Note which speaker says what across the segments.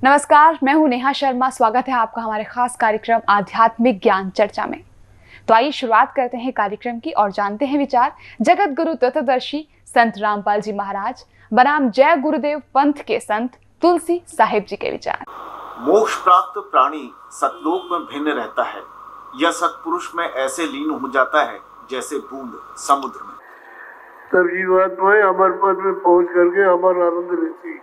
Speaker 1: नमस्कार, मैं हूं नेहा शर्मा। स्वागत है आपका हमारे खास कार्यक्रम आध्यात्मिक ज्ञान चर्चा में। तो आइए शुरुआत करते हैं कार्यक्रम की और जानते हैं विचार जगत गुरु तत्वदर्शी संत रामपाल जी महाराज बनाम जय गुरुदेव पंथ के संत तुलसी साहिब जी के विचार।
Speaker 2: मोक्ष प्राप्त प्राणी सतलोक में भिन्न रहता है। यह सतपुरुष में ऐसे लीन हो जाता है जैसे बूंद समुद्र में।
Speaker 3: तब जीवात्माएं अमर पद में पहुंच करके अमर आनंद लेती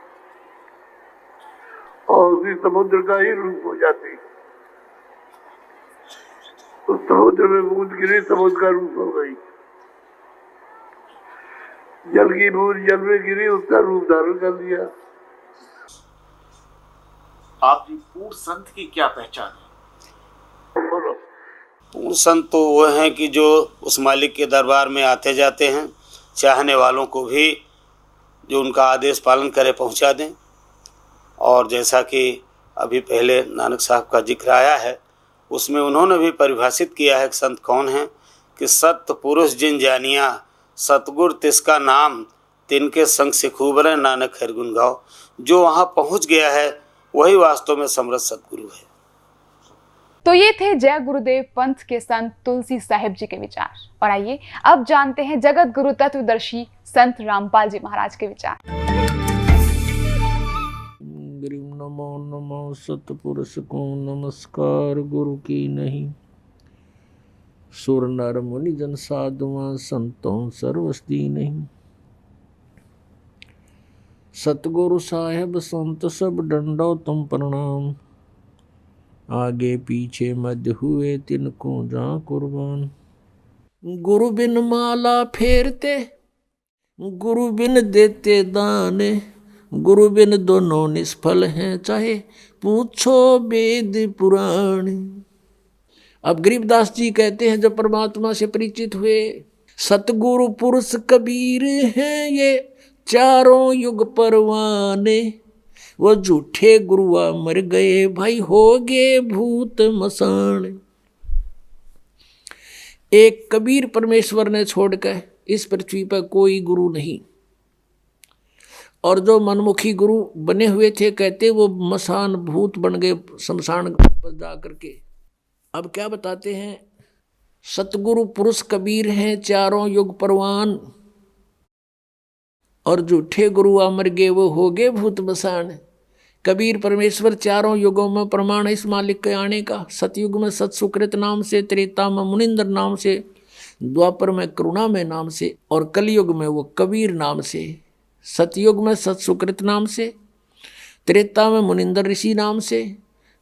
Speaker 3: और उसी समुद्र का ही रूप हो जाती। तो समुद्र में बूंद गिरी, समुद्र का रूप हो गई। जल की बूंद जल में गिरी, उसका रूप धारण कर लिया।
Speaker 2: आप जी पूर्ण संत की क्या पहचान है?
Speaker 4: पूर्ण संत तो वो हैं कि जो उस मालिक के दरबार में आते जाते हैं, चाहने वालों को भी जो उनका आदेश पालन करे पहुंचा दें। और जैसा कि अभी पहले नानक साहब का जिक्र आया है, उसमें उन्होंने भी परिभाषित किया है कि संत कौन है कि सत्य पुरुष जिन जानिया सतगुर तिसका नाम तिनके संग से खूब रहे नानक हर गुण गाओ। जो वहाँ पहुँच गया है वही वास्तव में समर्थ सतगुरु है।
Speaker 1: तो ये थे जय गुरुदेव पंथ के संत तुलसी साहिब जी के विचार। और आइए अब जानते हैं जगत गुरु तत्वदर्शी संत रामपाल जी महाराज के विचार।
Speaker 5: नमो नमो सतपुरुष को नमस्कार गुरु की नहीं। सुर नर मुनि जन साधुआ संतों सर्वस्ती नहीं। सतगुरु साहेब संत सब डंडो तुम प्रणाम। आगे पीछे मध्य हुए तिनको जा कुर्बान। गुरु बिन माला फेरते, गुरु बिन देते दाने। गुरु बिन दोनों निष्फल हैं, चाहे पूछो वेद पुराण। अब गरीबदास जी कहते हैं जब परमात्मा से परिचित हुए, सतगुरु पुरुष कबीर हैं ये चारों युग परवाने। वो झूठे गुरुआ मर गए भाई हो गए भूत मसान। एक कबीर परमेश्वर ने छोड़कर इस पृथ्वी पर कोई गुरु नहीं। और जो मनमुखी गुरु बने हुए थे, कहते वो मसान भूत बन गए शमशान पर जा करके। अब क्या बताते हैं, सतगुरु पुरुष कबीर हैं चारों युग परवान। और झूठे गुरु अमर गए वो हो गए भूत मसान। कबीर परमेश्वर चारों युगों में प्रमाण इस मालिक के आने का। सतयुग में सत सुकृत नाम से, त्रेता में मुनिंदर नाम से, द्वापर में करुणा में नाम से, और कलयुग में वो कबीर नाम से। सतयुग में सत सुकृत नाम से, त्रेता में मुनिंदर ऋषि नाम से,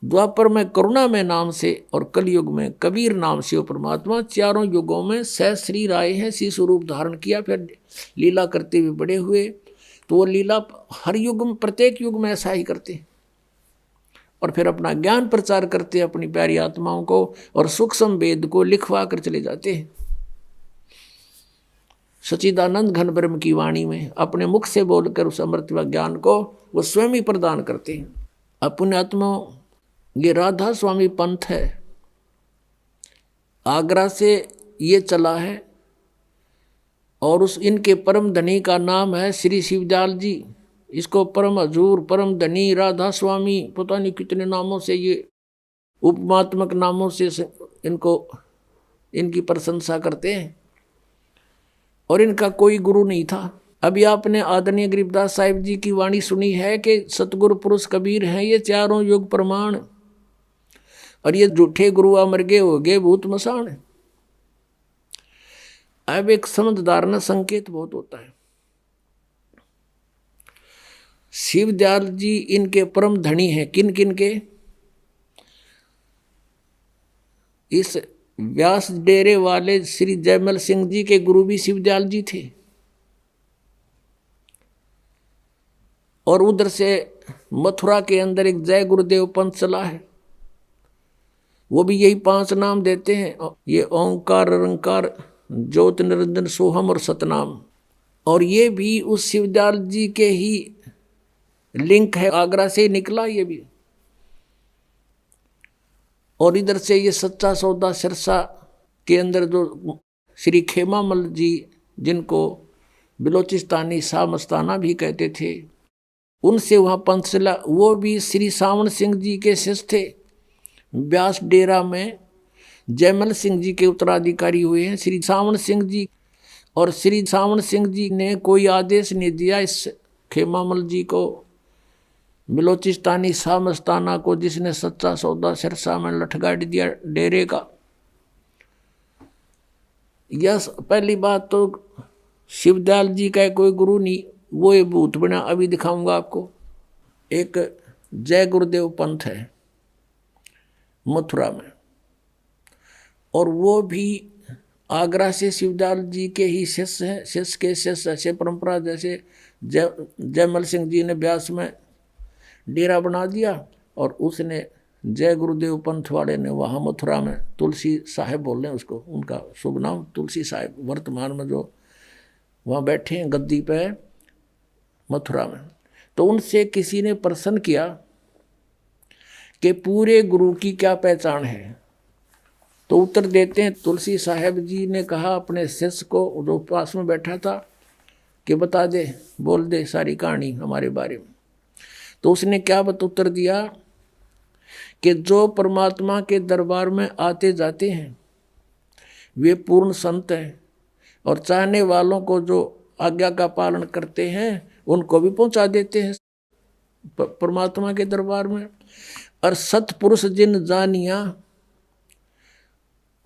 Speaker 5: द्वापर में करुणा में नाम से, और कलयुग में कबीर नाम से वो परमात्मा चारों युगों में सहस्री राय है सी स्वरूप धारण किया। फिर लीला करते हुए बड़े हुए। तो वो लीला हर युग में, प्रत्येक युग में ऐसा ही करते हैं। और फिर अपना ज्ञान प्रचार करते हैं अपनी प्यारी आत्माओं को, और सूक्ष्म वेद को लिखवा कर चले जाते हैं। सच्चिदानंद घन ब्रह्म की वाणी में अपने मुख से बोलकर उस अमृत व ज्ञान को वो स्वयं ही प्रदान करते हैं। अपने आत्माओं, ये राधा स्वामी पंथ है, आगरा से ये चला है। और उस इनके परम धनी का नाम है श्री शिवदयाल जी। इसको परम हजूर, परम धनी, राधा स्वामी, पता नहीं कितने नामों से, ये उपमात्मक नामों से इनको, इनकी प्रशंसा करते हैं। और इनका कोई गुरु नहीं था। अभी आपने आदरणीय गरीबदास साहिब जी की वाणी सुनी है कि सतगुरु पुरुष कबीर हैं ये चारों युग प्रमाण। और ये झूठे गुरु अमर गए हो गए भूत मसान। अब एक समझदार न संकेत बहुत होता है। शिवदयाल जी इनके परम धनी हैं। किन किन के? इस व्यास डेरे वाले श्री जयमल सिंह जी के गुरु भी शिवदयाल जी थे। और उधर से मथुरा के अंदर एक जय गुरुदेव पंथ चला है। वो भी यही 5 नाम देते हैं, ये ओंकार, रंकार, ज्योत, निरंजन, सोहम और सतनाम। और ये भी उस शिवदयाल जी के ही लिंक है, आगरा से ही निकला ये भी। और इधर से ये सच्चा सौदा सिरसा के अंदर जो श्री खेमामल जी, जिनको बिलोचिस्तानी शाह मस्ताना भी कहते थे, उनसे वहाँ पंचला, वो भी श्री सावण सिंह जी के शिष्य थे। व्यास डेरा में जयमल सिंह जी के उत्तराधिकारी हुए हैं श्री सावण सिंह जी। और श्री सावण सिंह जी ने कोई आदेश नहीं दिया इस खेमामल जी को, बिलोचिस्तानी शाह मस्ताना को, जिसने सच्चा सौदा सिरसा में लठगाड़ दिया डेरे का। यह पहली बात तो शिवदयाल जी का कोई गुरु नहीं, वो ये भूत बना। अभी दिखाऊंगा आपको। एक जय गुरुदेव पंथ है मथुरा में, और वो भी आगरा से शिवदयाल जी के ही शिष्य हैं। शिष्य के शिष्य ऐसे परंपरा, जैसे जयमल सिंह जी ने ब्यास में डेरा बना दिया, और उसने जय गुरुदेव पंथ वाले ने वहाँ मथुरा में तुलसी साहिब बोल रहे हैं उसको, उनका शुभ नाम तुलसी साहिब, वर्तमान में जो वहाँ बैठे हैं गद्दी पे मथुरा में। तो उनसे किसी ने प्रश्न किया कि पूरे गुरु की क्या पहचान है। तो उत्तर देते हैं तुलसी साहिब जी ने कहा अपने शिष्य को जो पास में बैठा था कि बता दे, बोल दे सारी कहानी हमारे बारे में। तो उसने क्या उत्तर दिया कि जो परमात्मा के दरबार में आते जाते हैं वे पूर्ण संत हैं, और चाहने वालों को जो आज्ञा का पालन करते हैं उनको भी पहुंचा देते हैं परमात्मा के दरबार में। और सतपुरुष जिन जानिया,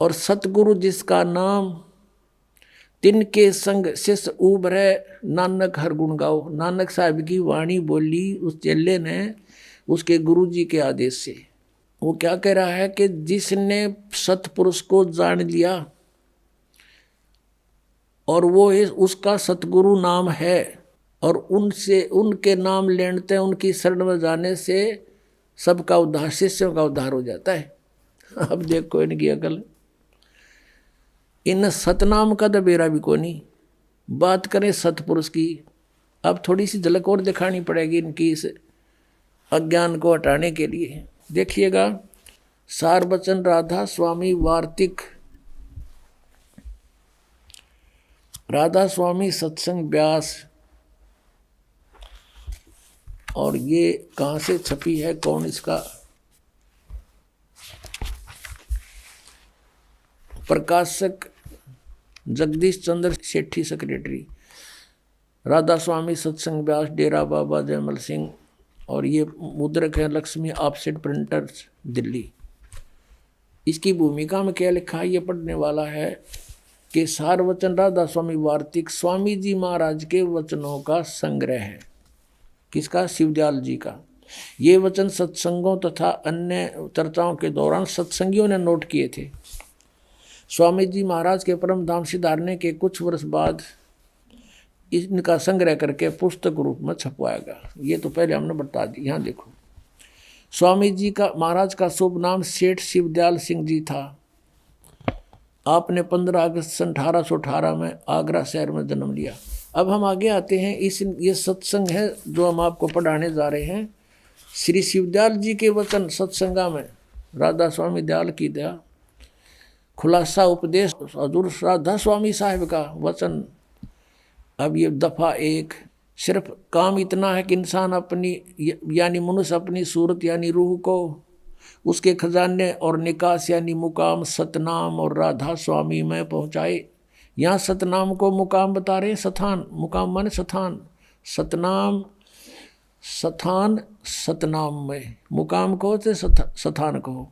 Speaker 5: और सतगुरु जिसका नाम, तिनके संग शिष्य उभरे नानक हर गुण गाओ। नानक साहब की वाणी बोली उस चेले ने उसके गुरु जी के आदेश से। वो क्या कह रहा है कि जिसने सतपुरुष को जान लिया और वो उसका सतगुरु नाम है, और उनसे उनके नाम लेने उनकी शरण में जाने से सबका उद्धार, शिष्यों का उद्धार हो जाता है। अब देखो इनकी अकल, इन सतनाम का तो बेरा भी को नहीं। बात करें सतपुरुष की, अब थोड़ी सी झलक और दिखानी पड़ेगी इनकी इस अज्ञान को हटाने के लिए। देखिएगा, सार बचन राधा स्वामी वार्तिक, राधा स्वामी सत्संग व्यास, और ये कहाँ से छपी है, कौन इसका प्रकाशक, जगदीश चंद्र सेठी सेक्रेटरी, राधा स्वामी सत्संग व्यास, डेरा बाबा जयमल सिंह, और ये मुद्रक है लक्ष्मी ऑफसेट प्रिंटर्स दिल्ली। इसकी भूमिका में क्या लिखा है, ये पढ़ने वाला है कि सार वचन राधा स्वामी वार्तिक स्वामी जी महाराज के वचनों का संग्रह है। किसका? शिवदयाल जी का। ये वचन सत्संगों तथा अन्य चर्चाओं के दौरान सत्संगियों ने नोट किए थे। स्वामी जी महाराज के परम धाम सिधारने के कुछ वर्ष बाद इनका संग्रह करके पुस्तक रूप में छपवाएगा। ये तो पहले हमने बता दी। यहाँ देखो, स्वामी जी का महाराज का शुभ नाम सेठ शिवदयाल सिंह जी था। आपने 15 अगस्त सन 1818 में आगरा शहर में जन्म लिया। अब हम आगे आते हैं। ये सत्संग है जो हम आपको पढ़ाने जा रहे हैं। श्री शिवदयाल जी के वचन सत्संगा में राधा स्वामी दयाल की दया, खुलासा उपदेश हजूर राधा स्वामी साहिब का वचन। अब ये दफ़ा 1, सिर्फ काम इतना है कि इंसान अपनी यानी मनुष्य अपनी सूरत यानी रूह को उसके खजाने और निकास यानी मुकाम सतनाम और राधा स्वामी में पहुँचाए। यहाँ सतनाम को मुकाम बता रहे हैं, सथान, मुकाम माने सथान, सतनाम सथान सतनाम में, मुकाम कहो तो सथान कहो।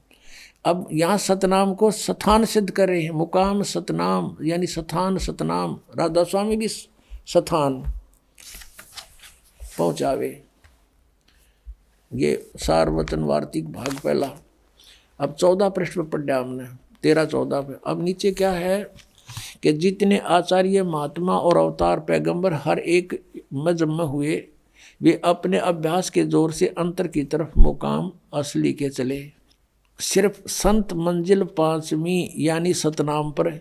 Speaker 5: अब यहाँ सतनाम को सथान सिद्ध कर रहे हैं, मुकाम सतनाम यानी सथान सतनाम, राधा स्वामी भी सथान पहुँचावे। ये सार वचन वार्तिक भाग पहला। अब 14 पृष्ठ पर पढ़ा हमने, 13-14 पे। अब नीचे क्या है कि जितने आचार्य महात्मा और अवतार पैगंबर हर एक मजहब में हुए, वे अपने अभ्यास के जोर से अंतर की तरफ मुकाम असली के चले। सिर्फ संत मंजिल 5वीं यानी सतनाम पर,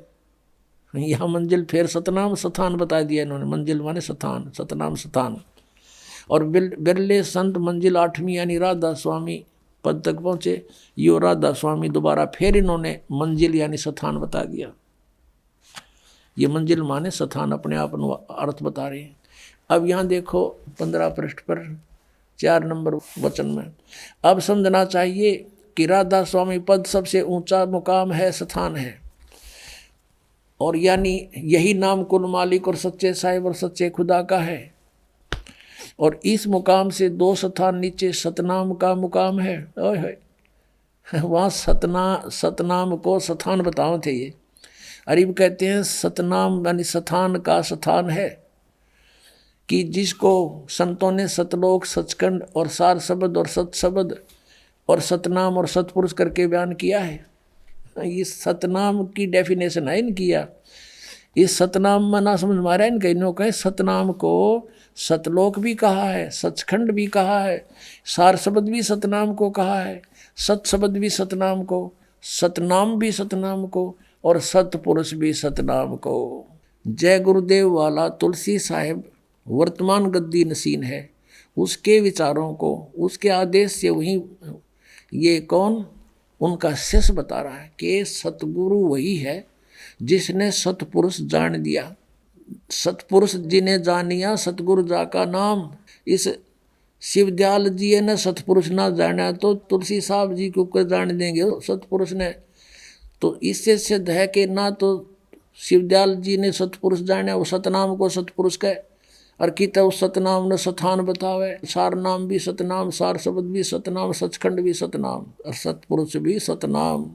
Speaker 5: यहाँ मंजिल फिर सतनाम सथान बता दिया इन्होंने, मंजिल माने सथान, सतनाम सथान। और बिरले संत मंजिल 8वीं यानी राधा स्वामी पद तक पहुँचे। यो राधा स्वामी दोबारा फिर इन्होंने मंजिल यानी सथान बता दिया। ये मंजिल माने सथान अपने आप अर्थ बता रहे हैं। अब यहाँ देखो 15 पृष्ठ पर 4 नंबर वचन में। अब समझना चाहिए कि राधा स्वामी पद सबसे ऊंचा मुकाम है, स्थान है, और यानी यही नाम कुल मालिक और सच्चे साहिब और सच्चे खुदा का है। और इस मुकाम से 2 स्थान नीचे सतनाम का मुकाम है। ओए वहाँ सतनाम को स्थान बताओ थे ये। अरीब कहते हैं सतनाम यानी स्थान का स्थान है, कि जिसको संतों ने सतलोक, सचखंड और सार शब्द और सत शब्द और सतनाम और सतपुरुष करके बयान किया है। ये सतनाम की डेफिनेशन है इनकी। इस सतनाम में ना समझ मारा इनका, इन्हों कहे सतनाम को सतलोक भी कहा है, सचखंड भी कहा है, सार शब्द भी सतनाम को कहा है, सत शब्द भी सतनाम को, सतनाम भी सतनाम को, और सतपुरुष भी सतनाम को। जय गुरुदेव वाला तुलसी साहिब वर्तमान गद्दी नसीन है, उसके विचारों को, उसके आदेश से वही ये कौन उनका शिष्य बता रहा है कि सतगुरु वही है जिसने सतपुरुष जान दिया। सतपुरुष जिन्हें जानिया सतगुरु जा का नाम। इस शिवदयाल जी ने सतपुरुष ना जाना तो तुलसी साहब जी को कर जान देंगे सतपुरुष ने। तो इससे सिद्ध है कि ना तो शिवदयाल जी ने सतपुरुष जाना, वो सतनाम को सतपुरुष कहे, और कित उस सतनाम ने स्थान बतावे। सार नाम भी सतनाम, सार शब्द भी सतनाम, सचखंड भी सतनाम और सतपुरुष भी सतनाम।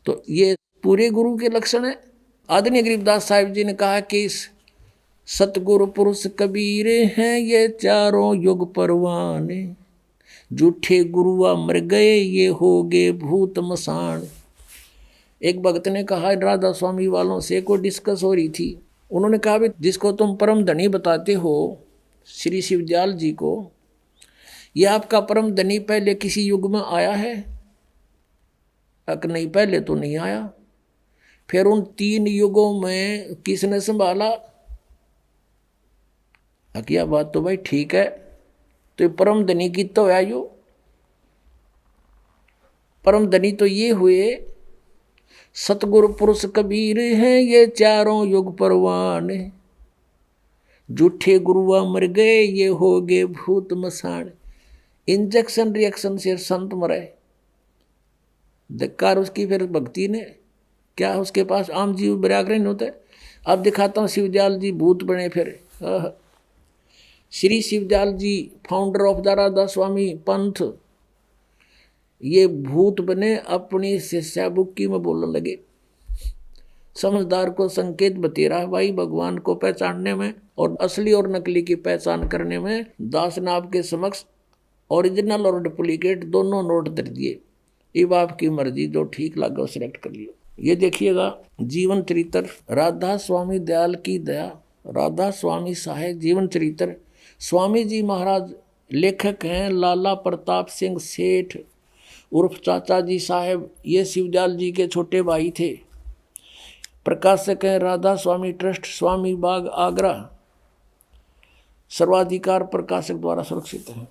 Speaker 5: तो ये पूरे गुरु के लक्षण है। आदरणीय गरीबदास साहिब जी ने कहा कि सतगुरु पुरुष कबीर हैं ये चारों युग परवाने, झूठे गुरुआ मर गए ये हो गए भूत मसान। एक भक्त ने कहा राधा स्वामी वालों से कोई डिस्कस हो रही थी, उन्होंने कहा भी जिसको तुम परम धनी बताते हो श्री शिवदयाल जी को, ये आपका परम धनी पहले किसी युग में आया है? अक नहीं, पहले तो नहीं आया। फिर उन 3 युगों में किसने संभाला? अकिया बात तो भाई ठीक है, तो परम धनी की तो है यो। परम धनी तो ये हुए सतगुरु पुरुष कबीर हैं ये चारों युग परवान, झूठे गुरुआ मर गए ये हो गए भूत मसान। इंजेक्शन रिएक्शन से संत मरे, धिक्कार उसकी फिर भक्ति ने। क्या उसके पास आम जीव व्याग्रहण होता है? अब दिखाता हूँ शिवदयाल जी भूत बने फिर। श्री शिवदयाल जी फाउंडर ऑफ द राधा स्वामी पंथ, ये भूत बने अपनी शिष्या बुक्की में बोलने लगे। समझदार को संकेत बतेरा भाई भगवान को पहचानने में और असली और नकली की पहचान करने में दास ने आपके समक्ष ओरिजिनल और डुप्लीकेट दोनों नोट दे दिए। अब आपकी मर्जी, जो ठीक लगा वो सिलेक्ट कर लियो। ये देखिएगा जीवन चरित्र राधा स्वामी दयाल की दया, राधा स्वामी साहेब जीवन चरित्र। स्वामी जी महाराज लेखक हैं लाला प्रताप सिंह सेठ उर्फ चाचा जी साहेब, ये शिवदयाल जी के छोटे भाई थे। प्रकाशक हैं राधा स्वामी ट्रस्ट, स्वामी बाग आगरा, सर्वाधिकार प्रकाशक द्वारा सुरक्षित है।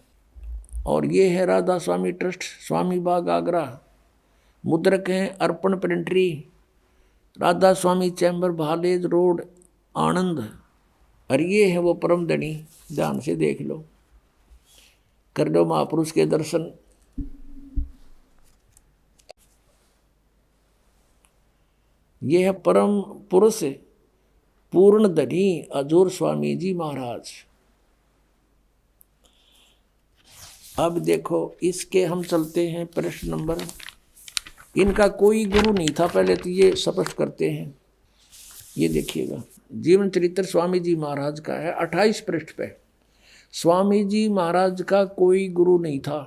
Speaker 5: और ये है राधा स्वामी ट्रस्ट, स्वामी बाग आगरा। मुद्रक हैं अर्पण प्रिंटरी, राधा स्वामी चैम्बर भालेज रोड आनंद। और ये है वो परम धनी, ध्यान से देख लो, कर लो महापुरुष के दर्शन। ये है परम पुरुष पूर्ण धनी अजूर स्वामी जी महाराज। अब देखो इसके हम चलते हैं प्रश्न नंबर। इनका कोई गुरु नहीं था पहले, तो ये स्पष्ट करते हैं। ये देखिएगा जीवन चरित्र स्वामी जी महाराज का है 28 पृष्ठ पे। स्वामी जी महाराज का कोई गुरु नहीं था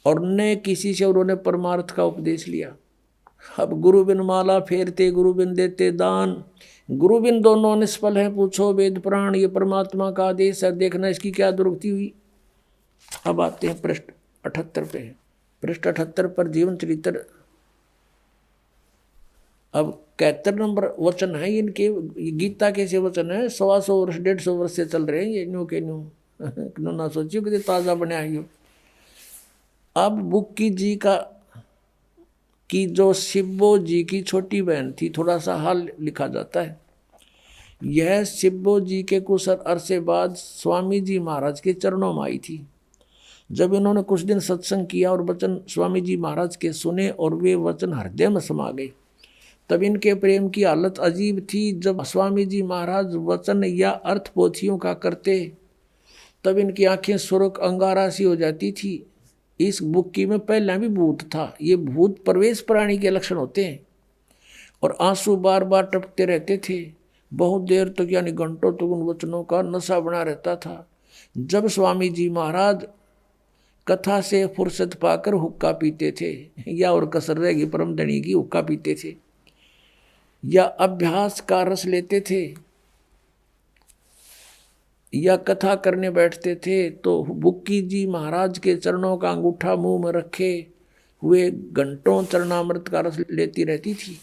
Speaker 5: और न किसी से उन्होंने परमार्थ का उपदेश लिया। अब गुरु बिन माला फेरते, गुरु बिन देते दान, गुरु बिन दोनों निष्फल है, पूछो वेद पुराण, ये परमात्मा का आदेश है, देखना इसकी क्या दुर्गति हुई। अब आते हैं पृष्ठ 78 पे। पृष्ठ 78 पर जीवन चरित्र। अब 71 नंबर वचन है इनके। गीता के से वचन है 125 वर्ष 150 वर्ष से चल रहे हैं ये न्यू के न्यू ना सोचियो कि ताज़ा बने आई हो। अब बुक्की जी का कि जो शिब्बो जी की छोटी बहन थी, थोड़ा सा हाल लिखा जाता है। यह शिब्बो जी के कुछ अरसे बाद स्वामी जी महाराज के चरणों में आई थी। जब इन्होंने कुछ दिन सत्संग किया और वचन स्वामी जी महाराज के सुने और वे वचन हृदय में समा गए, तब इनके प्रेम की हालत अजीब थी। जब स्वामी जी महाराज वचन या अर्थ पोथियों का करते तब इनकी आंखें सुर्ख अंगारा सी हो जाती थी। इस बुक्की में पहले भी भूत था। ये भूत प्रवेश प्राणी के लक्षण होते हैं और आंसू बार बार टपकते रहते थे। बहुत देर तक यानी घंटों तक उन वचनों का नशा बना रहता था। जब स्वामी जी महाराज कथा से फुर्सत पाकर हुक्का पीते थे या और कसर रहेगी परम धनी की हुक्का पीते थे या अभ्यास का रस लेते थे या कथा करने बैठते थे, तो बुक्की जी महाराज के चरणों का अंगूठा मुंह में रखे हुए घंटों चरणामृत का रस लेती रहती थी।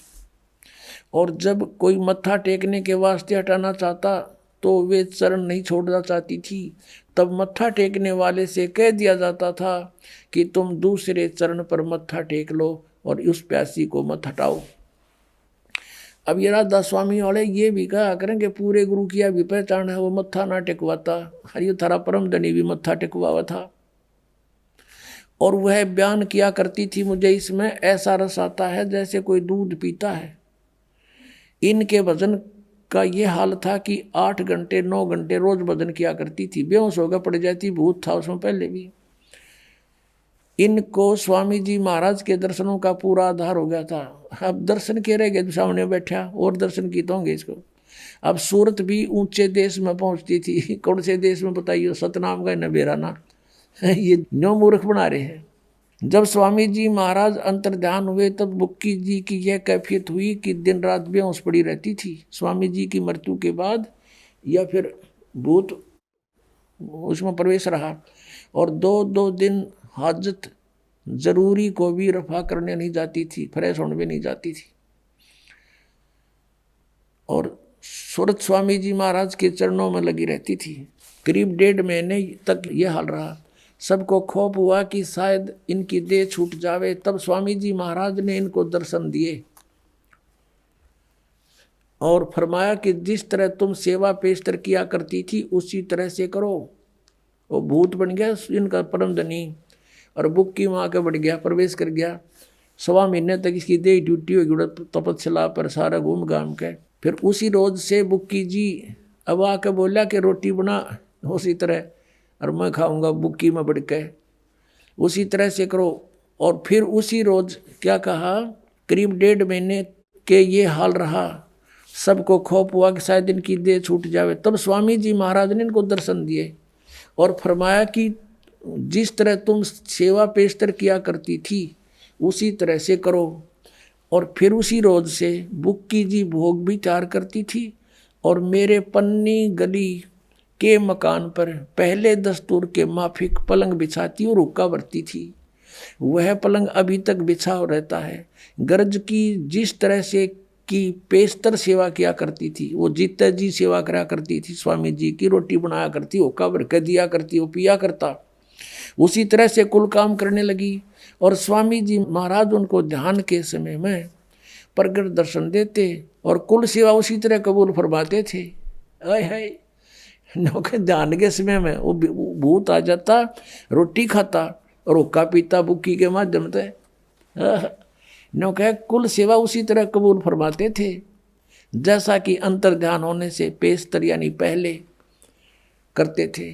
Speaker 5: और जब कोई मत्था टेकने के वास्ते हटाना चाहता तो वे चरण नहीं छोड़ना चाहती थी। तब मत्था टेकने वाले से कह दिया जाता था कि तुम दूसरे चरण पर मत्था टेक लो और उस प्यासी को मत हटाओ। अब ये राधा स्वामी वाले ये भी कहा करेंगे पूरे गुरु की भी पहचान है, वो मत्था ना टेकवाता। हरियो थारा परम धनी भी मत्था टेकवा था। और वह बयान किया करती थी, मुझे इसमें ऐसा रस आता है जैसे कोई दूध पीता है। इनके भजन का ये हाल था कि 8 घंटे 9 घंटे रोज भजन किया करती थी। बेहोश होकर पड़ जाती, भूत था उसमें पहले भी। इनको स्वामी जी महाराज के दर्शनों का पूरा आधार हो गया था। अब दर्शन के रह गए, सामने बैठा और दर्शन की तो होंगे इसको। अब सूरत भी ऊंचे देश में पहुंचती थी। कौन से देश में बताइए, सतनाम का नबेरा ना ये न्यो मूर्ख बना रहे हैं। जब स्वामी जी महाराज अंतर्ध्यान हुए तब बुक्की जी की यह कैफियत हुई कि दिन रात बेहोश पड़ी रहती थी। स्वामी जी की मृत्यु के बाद या फिर भूत उसमें प्रवेश रहा और 2-2 दिन हाजत जरूरी को भी रफा करने नहीं जाती थी, फ्रेश होने भी नहीं जाती थी। और सूरत स्वामी जी महाराज के चरणों में लगी रहती थी। करीब 1.5 महीने तक यह हाल रहा। सबको खौफ हुआ कि शायद इनकी देह छूट जावे। तब स्वामी जी महाराज ने इनको दर्शन दिए और फरमाया कि जिस तरह तुम सेवा पेशतर किया करती थी उसी तरह से करो। वो भूत बन गया इनका परम धनी और बुक्की माँ के बढ़ गया, प्रवेश कर गया। 1.25 महीने तक इसकी देह ड्यूटी होगी तपस्या पर सारा घूम घाम के। फिर उसी रोज से बुक्की जी अब आके बोला कि रोटी बना उसी तरह और मैं खाऊंगा बुक्की में बढ़ के, उसी तरह से करो। और फिर उसी रोज क्या कहा, करीब 1.5 महीने के ये हाल रहा। सबको खौफ हुआ कि शायद इनकी देह छूट जावे। तब स्वामी जी महाराज ने इनको दर्शन दिए और फरमाया कि जिस तरह तुम सेवा पेशतर किया करती थी उसी तरह से करो। और फिर उसी रोज से बुक्की जी भोग भी तैयार करती थी और मेरे पन्नी गली के मकान पर पहले दस्तूर के माफिक पलंग बिछाती और हुक्का भरती थी। वह पलंग अभी तक बिछा रहता है। गर्ज की जिस तरह से की पेशतर सेवा किया करती थी, वो जीता जी सेवा करा करती थी। स्वामी जी की रोटी बनाया करती, हुक्का भर के दिया करती, वो पिया करता। उसी तरह से कुल काम करने लगी और स्वामी जी महाराज उनको ध्यान के समय में प्रगट दर्शन देते और कुल सेवा उसी तरह कबूल फरमाते थे। आय हाय, नौके ध्यान के समय में वो भूत आ जाता, रोटी खाता और हुक्का पीता बुक्की के माध्यम से। नौके कुल सेवा उसी तरह कबूल फरमाते थे जैसा कि अंतर ध्यान होने से पेशतर यानी पहले करते थे।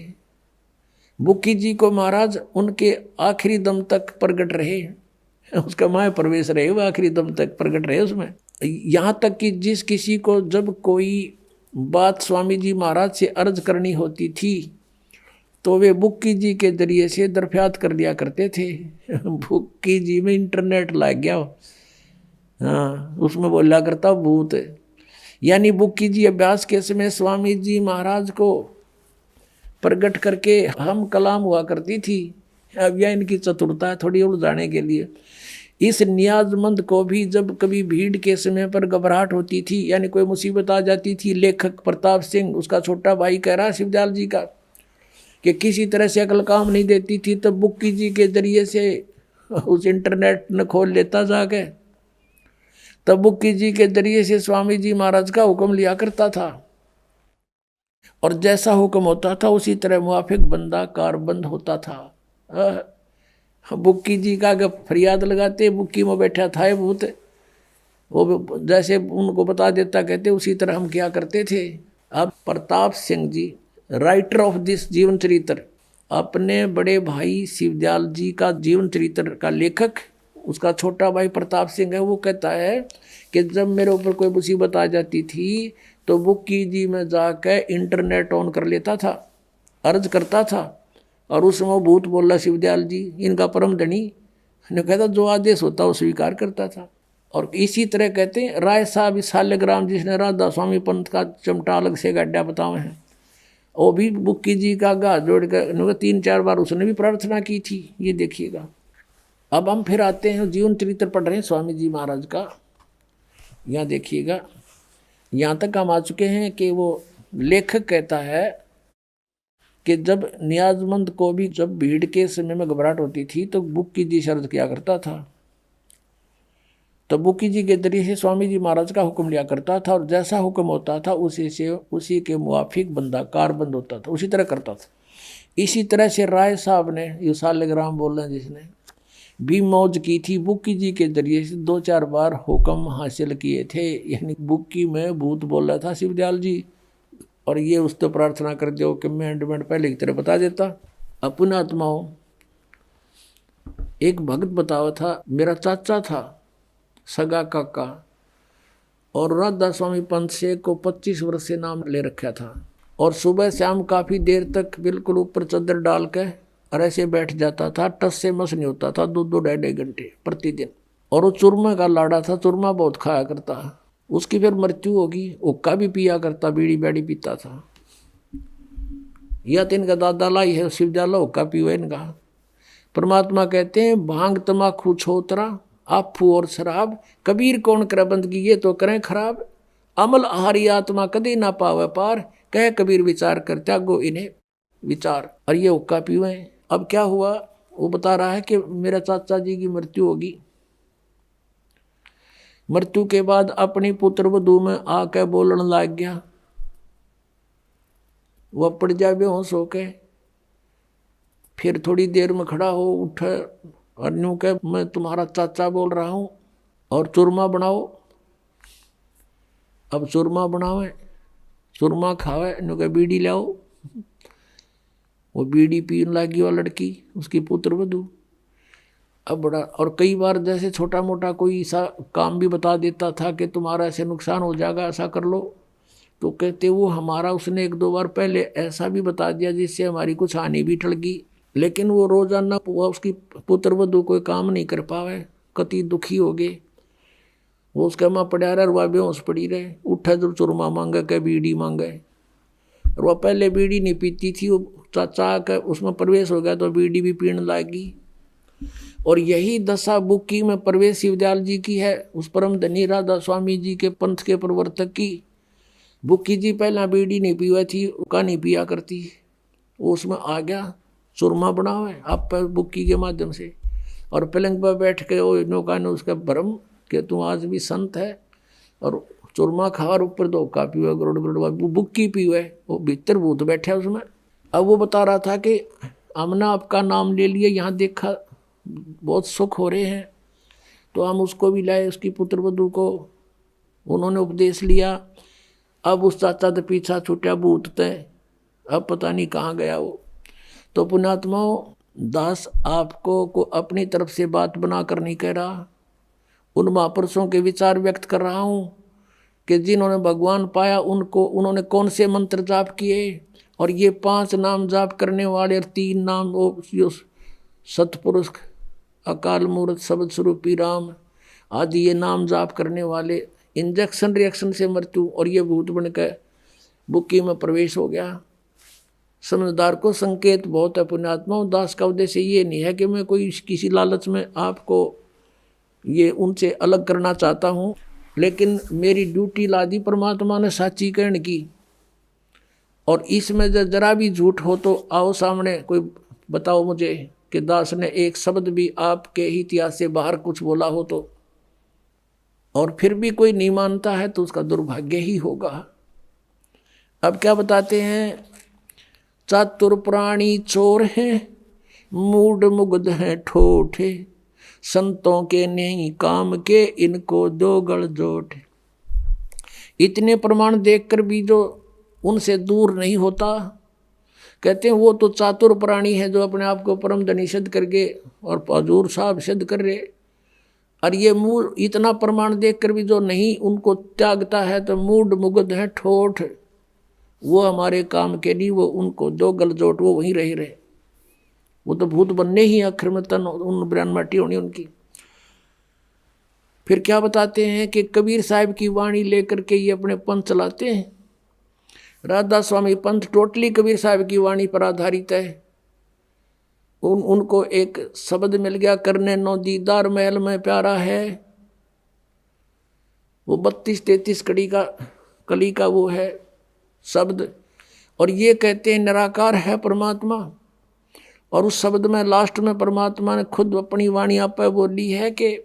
Speaker 5: बुक्की जी को महाराज उनके आखिरी दम तक प्रगट रहे, उसका माया प्रवेश रहे, वो आखिरी दम तक प्रगट रहे उसमें। यहाँ तक कि जिस किसी को जब कोई बात स्वामी जी महाराज से अर्ज करनी होती थी तो वे बुक्की जी के जरिए से दरफ्यात कर दिया करते थे। बुक्की जी में इंटरनेट लग गया, हाँ, उसमें बोला करता भूत। यानी बुक्की जी अभ्यास के समय स्वामी जी महाराज को प्रगट करके हम कलाम हुआ करती थी। अब यह इनकी चतुरता है थोड़ी उलझाने के लिए। इस नियाजमंद को भी जब कभी भीड़ के समय पर घबराहट होती थी यानी कोई मुसीबत आ जाती थी, लेखक प्रताप सिंह उसका छोटा भाई कह रहा शिवदयाल जी का कि किसी तरह से अकल काम नहीं देती थी, तब बुक्की जी के जरिए से उस इंटरनेट न खोल लेता जाके, तब बुक्की जी के जरिए से स्वामी जी महाराज का हुक्म लिया करता था और जैसा हुक्म होता था उसी तरह मुआफिक बंदा कारबंद होता था। बुक्की जी का फरियाद लगाते, बुक्की में बैठा था भूत, वो जैसे उनको बता देता कहते उसी तरह हम क्या करते थे। अब Pratap Singh ji writer of this जीवन चरित्र, अपने बड़े भाई शिवदयाल जी का जीवन चरित्र का लेखक, उसका छोटा भाई प्रताप सिंह है, वो कहता है कि जब मेरे ऊपर कोई मुसीबत आ जाती थी तो बुक्की जी में जाकर इंटरनेट ऑन कर लेता था, अर्ज करता था, और उस समय भूत बोला शिवदयाल जी इनका परम धनी ने कहता जो आदेश होता वो स्वीकार करता था। और इसी तरह कहते हैं राय साहब साल्यग्राम जिसने राधा स्वामी पंथ का चमटा अलग से गड्ढा बताए हैं, वो भी बुक्की जी का गा जोड़ कर 3-4 बार उसने भी प्रार्थना की थी। ये देखिएगा। अब हम फिर आते हैं जीवन चरित्र पढ़ रहे हैं स्वामी जी महाराज का। यहाँ देखिएगा, यहाँ तक हम आ चुके हैं कि वो लेखक कहता है कि जब नियाजमंद को भी जब भीड़ के समय में घबराहट होती थी तो बुक्की जी शर्त किया करता था, तो बुक्की जी के जरिए से स्वामी जी महाराज का हुक्म लिया करता था, और जैसा हुक्म होता था उसी के मुआफिक बंदा कारबंद होता था, उसी तरह करता था। इसी तरह से राय साहब ने ये साल्यग्राम बोल रहे हैं जिसने भी मौज की थी, बुक्की जी के जरिए से 2-4 बार हुक्म हासिल किए थे। यानी बुक्की में भूत बोल रहा था शिवदयाल जी, और ये उस तो प्रार्थना कर दो कि मैं एंडमेंट पहले की तरह बता देता। अपने आत्माओं, एक भक्त बतावा था, मेरा चाचा था सगा काका, और राधा स्वामी पंथ से को 25 वर्ष से नाम ले रखा था, और सुबह शाम काफ़ी देर तक बिल्कुल ऊपर चादर डाल के और ऐसे बैठ जाता था, टस से मस नहीं होता था 2-2 ढाई घंटे प्रतिदिन। और वो चूरमा का लाड़ा था, चूरमा बहुत खाया करता। उसकी फिर मृत्यु होगी, हुक्का भी पिया करता, बीड़ी बैड़ी पीता था। यह तो इनका दादा लाई है शिवदयाल, हुक्का पियो इनका। परमात्मा कहते हैं भांग तमाकू छोतरा आफू और शराब, कबीर कौन करे बंदगी ये तो करें खराब। अमल आहारी आत्मा कदी ना पावे पार, कह कबीर विचार कर त्यागो इन्हें विचार। और ये हुक्का पियो। अब क्या हुआ, वो बता रहा है कि मेरे चाचा जी की मृत्यु होगी। मृत्यु के बाद अपनी पुत्र वधू में आके बोलने लग गया, वह पड़ जाए बेहोश होके, फिर थोड़ी देर में खड़ा हो उठे और यूँ कह मैं तुम्हारा चाचा बोल रहा हूँ और चूरमा बनाओ। अब चूरमा बनावे, चूरमा खावे, यूँ कह बीड़ी लाओ। वो बीड़ी पीने लगी वो लड़की, उसकी पुत्र वधू। अब बड़ा, और कई बार जैसे छोटा मोटा कोई ऐसा काम भी बता देता था कि तुम्हारा ऐसे नुकसान हो जाएगा, ऐसा कर लो, तो कहते वो हमारा उसने 1-2 बार पहले ऐसा भी बता दिया जिससे हमारी कुछ हानि भी टल गई। लेकिन वो रोजाना वो उसकी पुत्र वधू कोई काम नहीं कर पावे, कति दुखी हो गए। वो उसके माँ पड़ा रहा, वह बेहोश पड़ी रहे, उठे जब चूरमा मांगे के बीड़ी मांगे। और वह पहले बीड़ी नहीं पीती थी, वो चाचा का उसमें प्रवेश हो गया तो बीड़ी भी पीने लगी। और यही दशा बुक्की में प्रवेश शिवदयाल जी की है, उस परम धनी राधा स्वामी जी के पंथ के प्रवर्तक की। बुक्की जी पहला बीड़ी नहीं पीवा थी, का नहीं पिया करती, वो उसमें आ गया, चूरमा बनाओ है आप पर बुक्की के माध्यम से। और पलंग पर बैठ के वो नौका ने उसका भरम कि तू आज भी संत है, और चूरमा खा और ऊपर धोखा पीवा गरुड़ गरुड़ बुक्की पीवा, वो भीतर भूत बैठा उसमें। अब वो बता रहा था कि हमने आपका नाम ले लिया, यहाँ देखा बहुत सुख हो रहे हैं, तो हम उसको भी लाए, उसकी पुत्र वधू को उन्होंने उपदेश लिया। अब उस चाचा तो पीछा छूटा भूत तय, अब पता नहीं कहाँ गया वो। तो पुण्यात्माओं, दास आपको को अपनी तरफ से बात बना कर नहीं कह रहा, उन महापुरुषों के विचार व्यक्त कर रहा हूँ कि जिन्होंने भगवान पाया उनको उन्होंने कौन से मंत्र जाप किए। और ये 5 नाम जाप करने वाले और 3 नाम वो सतपुरुष अकाल मूर्त शब्द स्वरूपी राम आदि ये नाम जाप करने वाले, इंजेक्शन रिएक्शन से मृत्यु, और ये भूत बनकर बुक्की में प्रवेश हो गया। समझदार को संकेत बहुत है पुण्यात्माओं। दास का उद्देश्य ये नहीं है कि मैं कोई किसी लालच में आपको ये उनसे अलग करना चाहता हूँ, लेकिन मेरी ड्यूटी ला दी परमात्मा ने साची कहने की। और इसमें जरा भी झूठ हो तो आओ सामने, कोई बताओ मुझे कि दास ने एक शब्द भी आपके ही इतिहास से बाहर कुछ बोला हो तो, और फिर भी कोई नहीं मानता है तो उसका दुर्भाग्य ही होगा। अब क्या बताते हैं, चातुर प्राणी चोर हैं, मूड मुग्ध हैं ठोठे, संतों के नहीं काम के, इनको दो गल जोट। इतने प्रमाण देखकर भी जो उनसे दूर नहीं होता, कहते हैं वो तो चातुर प्राणी है जो अपने आप को परम धनी सिद्ध करके और हजूर साहब सिद्ध कर रहे। और ये मूड इतना प्रमाण देखकर भी जो नहीं उनको त्यागता है तो मूड मुग्ध है ठोठ, वो हमारे काम के नहीं, वो उनको दो गलजोट, वो वहीं रहे। वो तो भूत बनने ही आखिर में तन उन ब्रान माटी होनी उनकी। फिर क्या बताते हैं कि कबीर साहब की वाणी लेकर के ये अपने पंथ चलाते हैं। राधा स्वामी पंथ टोटली कबीर साहब की वाणी पर आधारित है। उनको एक शब्द मिल गया, करने नो दीदार महल में प्यारा है। वो 32-33 कली का वो है शब्द। और ये कहते हैं निराकार है परमात्मा। और उस शब्द में लास्ट में परमात्मा ने खुद अपनी वाणी आप बोली है कि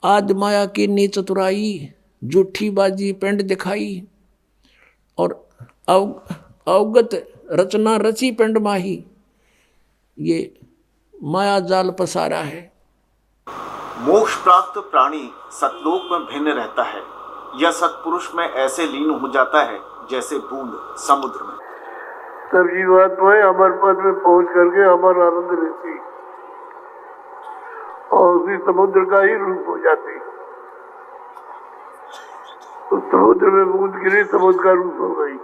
Speaker 5: आद माया की नीच चतुराई, झूठी बाजी पिंड दिखाई, और अवगत रचना रची पिंड माही। ये माया जाल पसारा है।
Speaker 2: मोक्ष प्राप्त प्राणी सतलोक में भिन्न रहता है। यह सतपुरुष में ऐसे लीन हो जाता है जैसे बूंद समुद्र में।
Speaker 3: तब जीवात्माएं अमर पद में पहुंच करके अमर आनंद लेती और उसी समुद्र का ही रूप हो जाती। तो समुद्र में बूंद गिरी, समुद्र का रूप हो गई।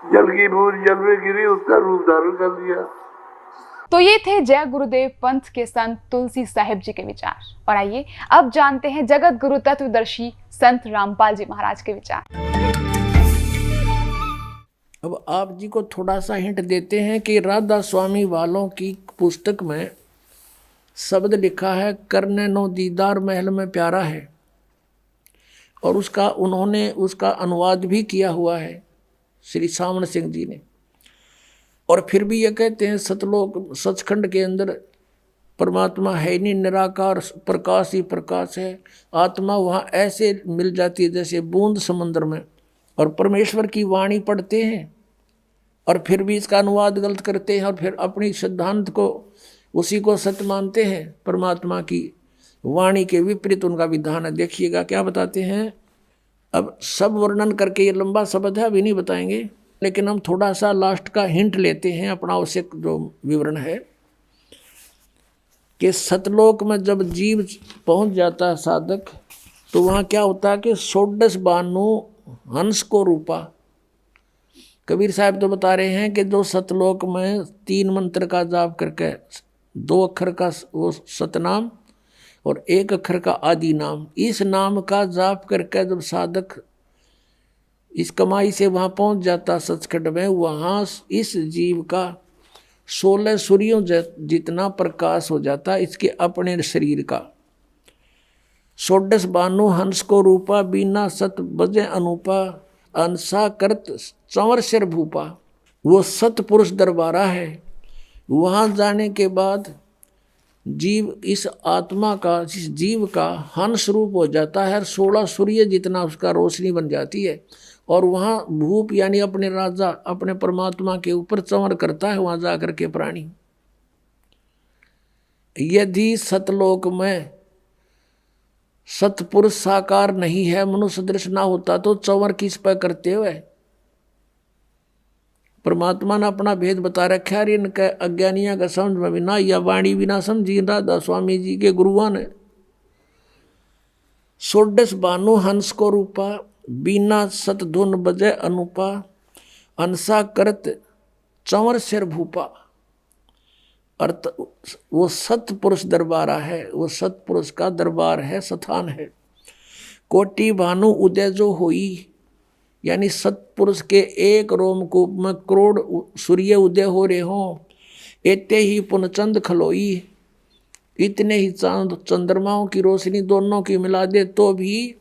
Speaker 3: जल की बूंद जल में गिरी, उसका रूप धारण कर दिया।
Speaker 1: तो ये थे जय गुरुदेव पंथ के संत तुलसी साहिब जी के विचार। और आइए अब जानते हैं जगत गुरु तत्वदर्शी संत रामपाल जी महाराज के विचार।
Speaker 5: अब आप जी को थोड़ा सा हिंट देते हैं कि राधा स्वामी वालों की पुस्तक में शब्द लिखा है, करने नो दीदार महल में प्यारा है। और उन्होंने उसका अनुवाद भी किया हुआ है श्री सामन सिंह जी ने। और फिर भी ये कहते हैं सतलोक सचखंड के अंदर परमात्मा है नहीं, निराकार प्रकाश ही प्रकाश है। आत्मा वहाँ ऐसे मिल जाती है जैसे बूंद समुद्र में। और परमेश्वर की वाणी पढ़ते हैं और फिर भी इसका अनुवाद गलत करते हैं और फिर अपनी सिद्धांत को उसी को सत्य मानते हैं। परमात्मा की वाणी के विपरीत उनका विधान है। देखिएगा क्या बताते हैं। अब सब वर्णन करके ये लंबा शब्द है, अभी नहीं बताएंगे, लेकिन हम थोड़ा सा लास्ट का हिंट लेते हैं। अपना आवश्यक जो विवरण है कि सतलोक में जब जीव पहुंच जाता है साधक, तो वहाँ क्या होता है कि 16 बानु हंस को रूपा। कबीर साहब तो बता रहे हैं कि जो सतलोक में 3 मंत्र का जाप करके 2 अक्षर का वो सतनाम और 1 अक्षर का आदि नाम, इस नाम का जाप करके जब साधक इस कमाई से वहाँ पहुँच जाता सचखंड में, वहाँ इस जीव का 16 सूर्यों जितना प्रकाश हो जाता इसके अपने शरीर का। 16 बानु हंस को रूपा, बीना सत बजे अनुपा, अंसा करत चंवर सिर भूपा। वो सतपुरुष दरबारा है। वहाँ जाने के बाद जीव इस आत्मा का, इस जीव का हंस रूप हो जाता है। 16 सूर्य जितना उसका रोशनी बन जाती है। और वहाँ भूप यानी अपने राजा अपने परमात्मा के ऊपर चंवर करता है वहाँ जा करके प्राणी। यदि सतलोक में सतपुरुष साकार नहीं है, मनुष्य दृश्य ना होता, तो चंवर किस पर करते हुए? परमात्मा ने अपना भेद बता रखा है। इनका अज्ञानियों का समझ में भी ना, या वाणी भी ना समझी राधा स्वामी जी के गुरुआ ने। 16 बानु हंस को रूपा, बीना सत धुन बजे अनुपा, अंसा करत चंवर सिर भूपा। अर्थ वो सतपुरुष दरबारा है, वो सतपुरुष का दरबार है, स्थान है। कोटि भानु उदय जो होई, यानी सतपुरुष के एक रोमकूप में करोड़ सूर्य उदय हो रहे हों। एते ही पुनचंद खलोई, इतने ही चांद चंद्रमाओं की रोशनी दोनों की मिला दे तो भी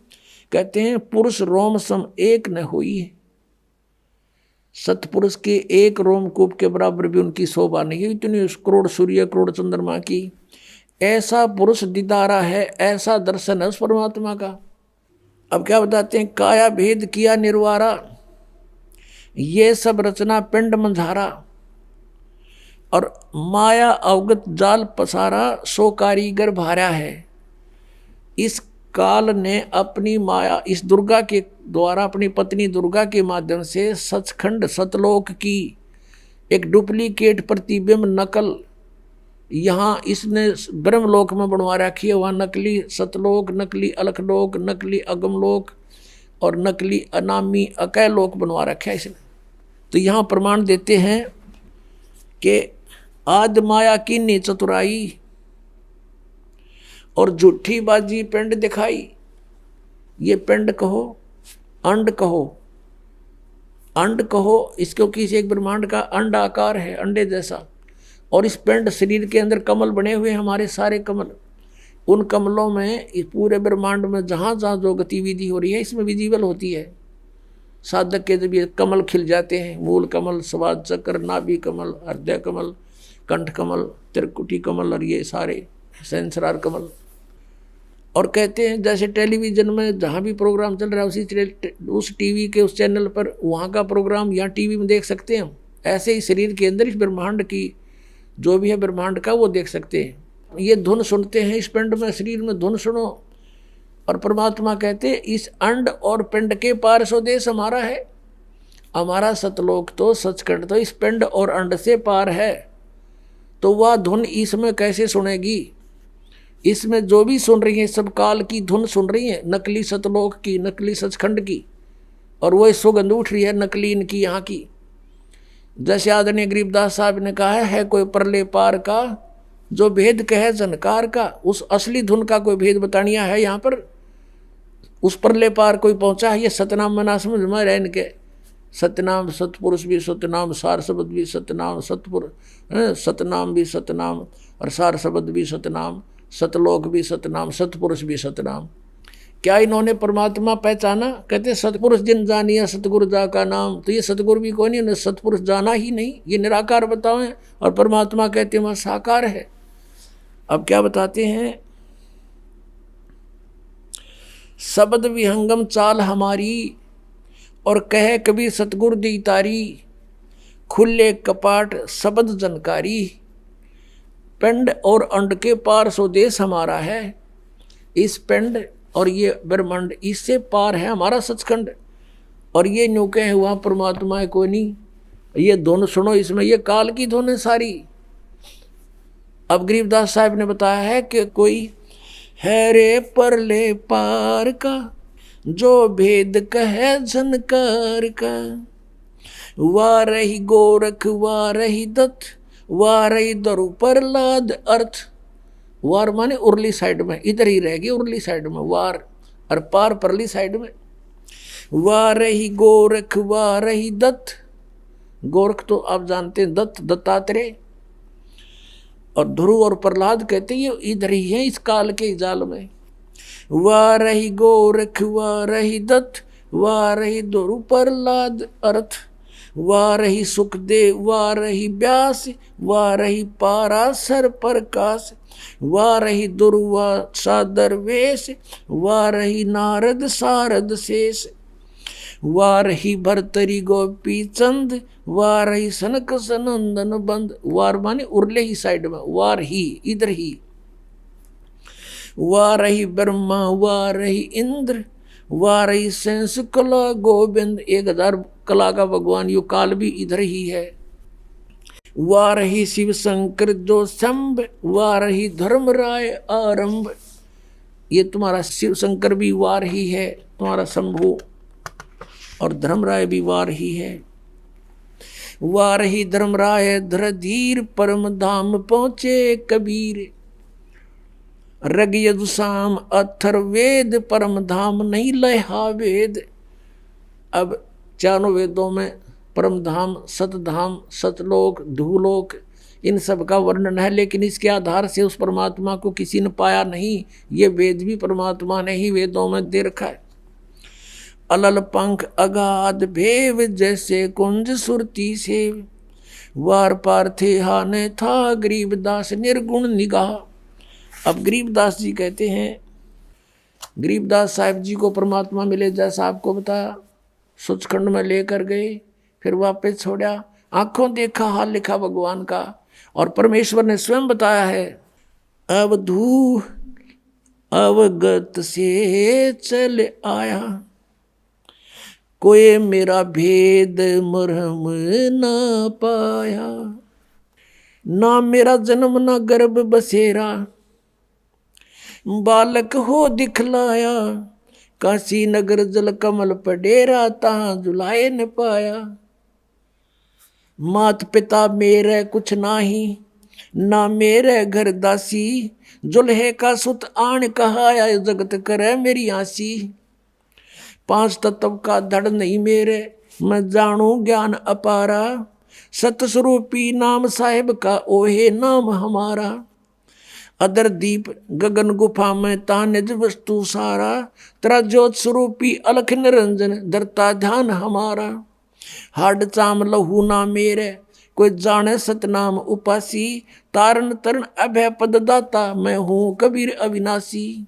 Speaker 5: कहते हैं पुरुष रोम सम एक न हुई। सतपुरुष के एक रोमकूप के बराबर भी उनकी शोभा नहीं है, इतनी करोड़ सूर्य करोड़ चंद्रमा की। ऐसा पुरुष दीदारा है, ऐसा दर्शन है उस परमात्मा का। अब क्या बताते हैं, काया भेद किया निर्वारा, ये सब रचना पिंड मंझारा। और माया अवगत जाल पसारा सो कारीगर भारा है। इस काल ने अपनी माया इस दुर्गा के द्वारा अपनी पत्नी दुर्गा के माध्यम से सचखंड सतलोक की एक डुप्लीकेट प्रतिबिंब नकल यहाँ इसने ब्रह्मलोक में बनवा रखी है। वहाँ नकली सतलोक, नकली अलखलोक, नकली अगमलोक और नकली अनामी अकय लोक बनवा रखा है इसने। तो यहाँ प्रमाण देते हैं कि आद माया की ने चतुराई और झूठी बाजी पिंड दिखाई। ये पिंड कहो, अंड कहो, अंड कहो, इसको किसी एक ब्रह्मांड का अंड आकार है, अंडे जैसा। और इस पिंड शरीर के अंदर कमल बने हुए हैं, हमारे सारे कमल। उन कमलों में इस पूरे ब्रह्मांड में जहाँ जहाँ जो गतिविधि हो रही है इसमें विजिबल होती है। साधक के जब ये कमल खिल जाते हैं, मूल कमल, स्वाद चक्र, नाभि कमल, हृदय कमल, कंठ कमल, त्रिकुटी कमल और ये सारे सहस्रार कमल। और कहते हैं जैसे टेलीविज़न में जहाँ भी प्रोग्राम चल रहा है उस टीवी के उस चैनल पर वहाँ का प्रोग्राम यहाँ टीवी में देख सकते हैं हम। ऐसे ही शरीर के अंदर इस ब्रह्मांड की जो भी है ब्रह्मांड का वो देख सकते हैं। ये धुन सुनते हैं इस पिंड में, शरीर में धुन सुनो। और परमात्मा कहते हैं इस अंड और पिंड के पार स्वदेश हमारा है। हमारा सतलोक तो सचखंड तो इस पिंड और अंड से पार है। तो वह धुन इसमें कैसे सुनेगी? इसमें जो भी सुन रही है सब काल की धुन सुन रही है, नकली सतलोक की, नकली सचखंड की। और वो सुगंध उठ रही है नकली इनकी यहाँ की। जैसे आदरणीय गरीबदास साहब ने कहा है कोई परले पार का जो भेद कहे जनकार का। उस असली धुन का कोई भेद बतानिया है यहाँ पर। उस परले पार कोई पहुँचा है, ये सतनाम मना समझ में रह इनके। सतनाम सतपुरुष भी सतनाम, सार शब्द भी सतनाम, सतनाम भी सतनाम और सार शब्द भी सतनाम, सतलोक भी सतनाम, सतपुरुष भी सतनाम। क्या इन्होंने परमात्मा पहचाना? कहते सतपुरुष जिन जानिया सतगुरु जा का नाम। तो ये सतगुरु भी कौन है? उन्हें सतपुरुष जाना ही नहीं। ये निराकार बताओ और परमात्मा कहते हैं वह साकार है। अब क्या बताते हैं? शब्द विहंगम चाल हमारी और कहे कबीर सतगुरु दी तारी, खुले कपाट शब्द जनकारी। पिंड और अंड के पार स्वदेश हमारा है। इस पिंड और ये ब्रह्मांड इससे पार है हमारा सचखंड। और ये न्यू कहे हुआ परमात्मा है कोई नहीं। ये धुन सुनो, इसमें ये काल की धुन है सारी। अब गरीबदास साहब ने बताया है कि कोई है रे परले पार का जो भेद कहे झनकार का। वाह रही गोरख, वाह रही दत्त, वाह रही दरु प्रहलाद अर्थ। वार माने उरली साइड में, इधर ही रहेगी उरली साइड में वार, और पार परली साइड में। वाह रही गोरख, वाह रही दत्त। गोरख तो आप जानते हैं दत्त, दत्तात्रेय। और ध्रुव और प्रहलाद कहते हैं ये इधर ही है इस काल के जाल में। वाह रही गोरख, वाह रही दत्त, वाह रही ध्रुव प्रहलाद अर्थ। वाह रही सुखदेव, वाह रही व्यास, वाह रही पाराशर प्रकाश। वाह रही दुर्वा सादर वेश, वाह रही नारद सारद शेष। वाह रही भरतरी गोपी चंद, वाह रही सनक सनंदन बंद। वार माने उरले ही साइड में, वार ही इधर ही। वाह रही ब्रह्मा, वाह रही इंद्र, वाह रही सेंस कला गोविंद। 1000 कला का भगवान यू काल भी इधर ही है। वाह रही शिव शंकर जो शंभ, वाह रही धर्मराय आरंभ। ये तुम्हारा शिव शंकर भी वार ही है, तुम्हारा शंभु, और धर्मराय भी वार ही है। वाह रही धर्मराय धरधीर, परम धाम पहुँचे कबीर। रग यदुसाम अथर्वेद, परम धाम नहीं लहा वेद। अब चारों वेदों में परम धाम, सतधाम, सतलोक, धूलोक इन सब का वर्णन है, लेकिन इसके आधार से उस परमात्मा को किसी ने पाया नहीं। ये वेद भी परमात्मा ने ही वेदों में दे रखा है। अलल पंख अगाध भेव, जैसे कुंज सुरती सेव। वार पार थे हाने था, गरीबदास निर्गुण निगाह। अब गरीबदास जी कहते हैं, गरीबदास साहब जी को परमात्मा मिले जैसा आपको बताया, सचखंड में लेकर गए, फिर वापस छोड़ा। आंखों देखा हाल लिखा भगवान का। और परमेश्वर ने स्वयं बताया है, अवधू अवगत से चल आया, कोई मेरा भेद मरहम ना पाया। ना मेरा जन्म ना गर्भ बसेरा, बालक हो दिखलाया, काशी नगर जल कमल पडेरा, तहाँ जुलाए न पाया। मात पिता मेरे कुछ नाही, ना मेरे घर दासी, जुल्हे का सुत आन कहाया, जगत करे मेरी आसी। 5 तत्व का धड़ नहीं मेरे, मैं जानू ज्ञान अपारा, सतस्वरूपी नाम साहिब का ओहे नाम हमारा। अदर दीप गगन गुफा में ता निज वस्तु सारा, तेरा ज्योत स्वरूपी अलख निरंजन धरता ध्यान हमारा। हाड चाम लहू ना मेरे, कोई जाने सतनाम उपासी, तारण तरण अभय पद दाता, मैं हूँ कबीर अविनाशी।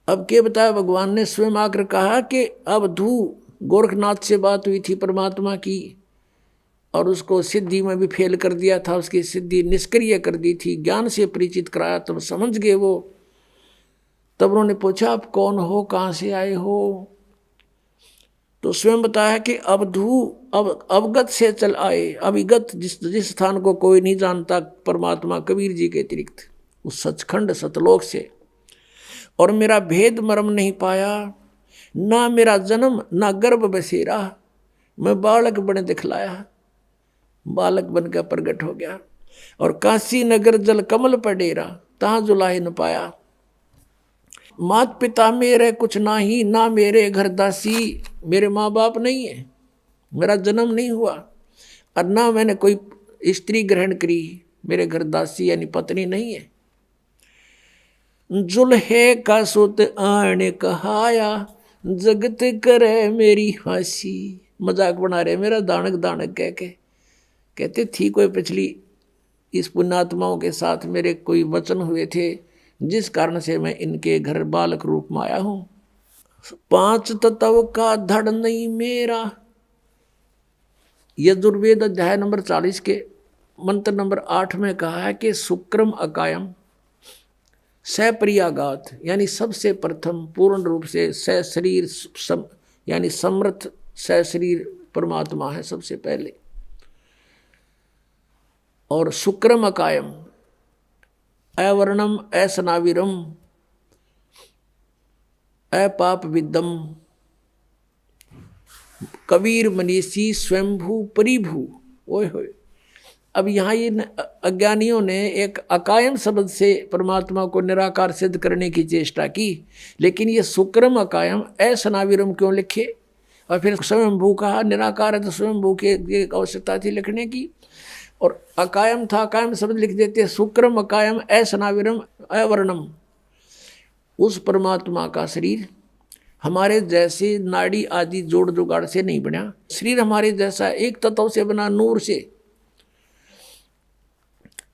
Speaker 5: अब के बताया, भगवान ने स्वयं आकर कहा कि अवधू गोरखनाथ से बात हुई थी परमात्मा की, और उसको सिद्धि में भी फेल कर दिया था, उसकी सिद्धि निष्क्रिय कर दी थी, ज्ञान से परिचित कराया, तब समझ गए वो। तब उन्होंने पूछा, आप कौन हो, कहाँ से आए हो? तो स्वयं बताया कि अवधू अवगत से चल आए। अविगत जिस स्थान को कोई नहीं जानता परमात्मा कबीर जी के अतिरिक्त, उस सचखंड सतलोक से। और मेरा भेद मर्म नहीं पाया, ना मेरा जन्म ना गर्भ बसेरा, मैं बालक बने दिखलाया, बालक बनकर प्रकट हो गया। और काशी नगर जल कमल पडेरा, तहाँ जुलाए न पाया। मात पिता मेरे कुछ नाही, ना मेरे घर दासी, मेरे माँ बाप नहीं है, मेरा जन्म नहीं हुआ, और ना मैंने कोई स्त्री ग्रहण करी, मेरे घर दासी यानी पत्नी नहीं है। जुल्हे का सुत आने कहाया, जगत करे मेरी फांसी। मजाक बना रहे मेरा दानक दानक कह के। कहते थी कोई पिछली इस पुण्यात्माओं के साथ मेरे कोई वचन हुए थे, जिस कारण से मैं इनके घर बालक रूप में आया हूँ। 5 तत्व का धड़ नहीं मेरा, यजुर्वेद अध्याय नंबर 40 के मंत्र नंबर 8 में कहा है कि शुक्रम अकायम सप्रियागात, यानी सबसे प्रथम पूर्ण रूप से सशरीर यानी समर्थ सशरीर परमात्मा है सबसे पहले। और शुक्रम अकायम अवर्णम असनाविरम अपाप विद्दम, कबीर मनीषी स्वयंभू परिभू। ओए होए, अब यहाँ ये अज्ञानियों ने एक अकायम शब्द से परमात्मा को निराकार सिद्ध करने की चेष्टा की, लेकिन ये शुक्रम अकायम असनाविरम क्यों लिखे? और फिर स्वयंभू कहा, निराकार है तो स्वयंभू की आवश्यकता थी लिखने की। और अकायम था, अकायम शब्द लिख देते, शुक्रम अकायम असनाविरम अवर्णम। उस परमात्मा का शरीर हमारे जैसे नाड़ी आदि जोड़ जुगाड़ से नहीं बना, शरीर हमारे जैसा एक तत्व से बना, नूर से।